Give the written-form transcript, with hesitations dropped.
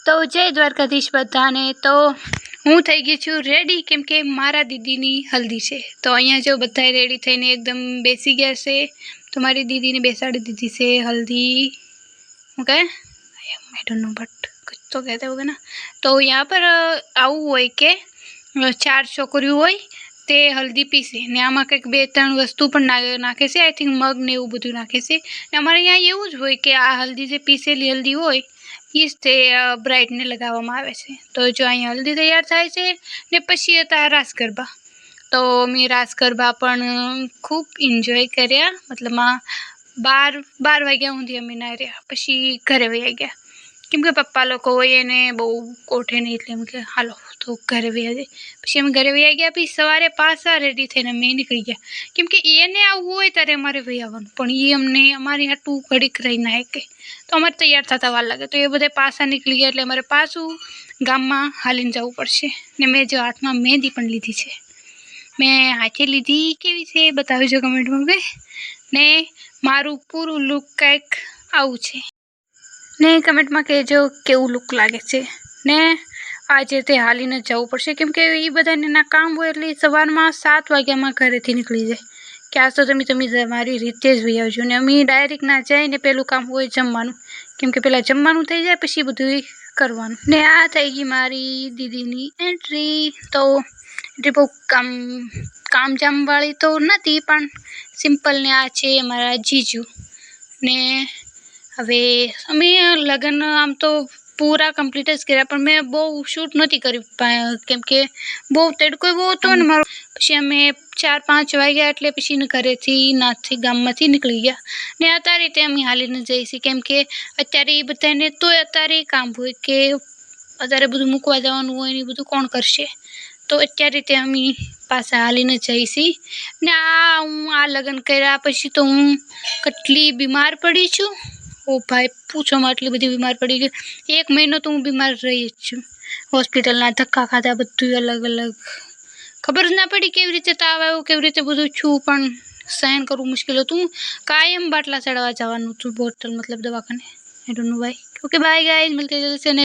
तो जय द्वारकाधीश बधाने। तो हूँ थई गई छूँ रेडी केम के मारा दीदी हल्दी है। तो अँ जो बधाए रेडी थईने एकदम बेसी गया से। तो मारी दीदी ने बेसाड़ी दीधी से हल्दी okay I don't no but कुछ तो कहते होगे ना। तो यहाँ पर आવું હોય કે 4 છોકરીઓ હોય તે हल्दी पीसे ने आमा कंईक 2-3 वस्तु पण नाखे छे। आई थिंक मग ने एवुं बधुं नाखे छे। अमारे अहींया एवुं ज होय के आ हल्दी जे पीसेली हल्दी होय ई ज ते ब्राइड ने लगाववामां आवे छे। तो जो अहीं हल्दी तैयार थाय छे ने पछी हता रास गरबा। तो अमे रास गरबा पण खूब एन्जॉय कर्या। मतलब 12 वाग्या सुधी अमे ना रह्या पछी घरे वया गया केम के पप्पा लोको होय ने बहु कोठे नहीं एटले अमे के हालो तो घरे वया जाए। पछी अमे घरे वया गया। पछी सवारे पाछा रेडी थईने अमे निकળી ગયા केम के एने आवुं होय त्यारे अमारे वही आववानुं पण ई अमने अमारी हाटुं घडीक रही ना शके। तो अमारे तैयार थता वार लागे। तो ए बधाय पाछा निकળી ગયા એટલે अमारे पाछुं गाममां हालीने जवुं पड़शे। ने मैं जो हाथमां मेहंदी पण लीधी छे। मैं हाथे लीधी केवी छे बतावजो कमेंटमां के ने मारुं पूरुं लुक कंईक आवुं छे ने कमेंट में कहेजो केवुं लुक लागे छे। ने आजे ते हालीने जवुं पड़शे केम के ई बधाने ना काम होय એટલે सवारमां 7 वाग्यामां घरेथी निकળી जाय के आज तो तमे तमारी रीते ज वही आवजो। ने अमी डायरेक्ट ना जाय ने पेलुं काम होय जमवानुं केम के पेला जमवानुं थई जाय पछी बधुंय करवानुं। ने आ थई गई मारी दीदीनी एंट्री। तो एटली बहु काम जाम वाળી तो नथी पण सिम्पल ने आ छे अमारा जीजू ने हवे अमे लगन आम तो पूरा कम्प्लीट ज कर्या पण मैं बहु शूट नथी करी केम के बहु तड़को एवो हतो ने मारो। पछी अमे 4-5 वाग्या एटले पछी घरेथी नाथी गाममांथी निकળી ગયા ने अत्यारे रीते अमे हालीने जई छीए केम के अत्यारे ई बधाने तोय अत्यारे काम होय के अत्यारे बधुं मूकवा जवानुं होय ने बधुं कोण करशे। तो अत्यारे रीते अमे पाछा हालीने जई छीए ने आ लगन कर्या पछी तो हूँ कटली बीमार पड़ी छूं। ओ भाई पूछो मां आटली बधी बीमार पड़ी गई। 1 महीनो तो हूँ बीमार रही छूं। होस्पिટલના ધક્કા ખાધા બધું अलग अलग खबर ज ना पड़ी केवी रीते ताव आव्यो केवी रीते बधुं छुं पण सहन करવું मुश्किल हतुं। कायम बाटला चढ़ावा जवानुं हतुं बोटल मतलब दवाखाने I don't know why. Okay bye guys मिलते हैं जल्दी से।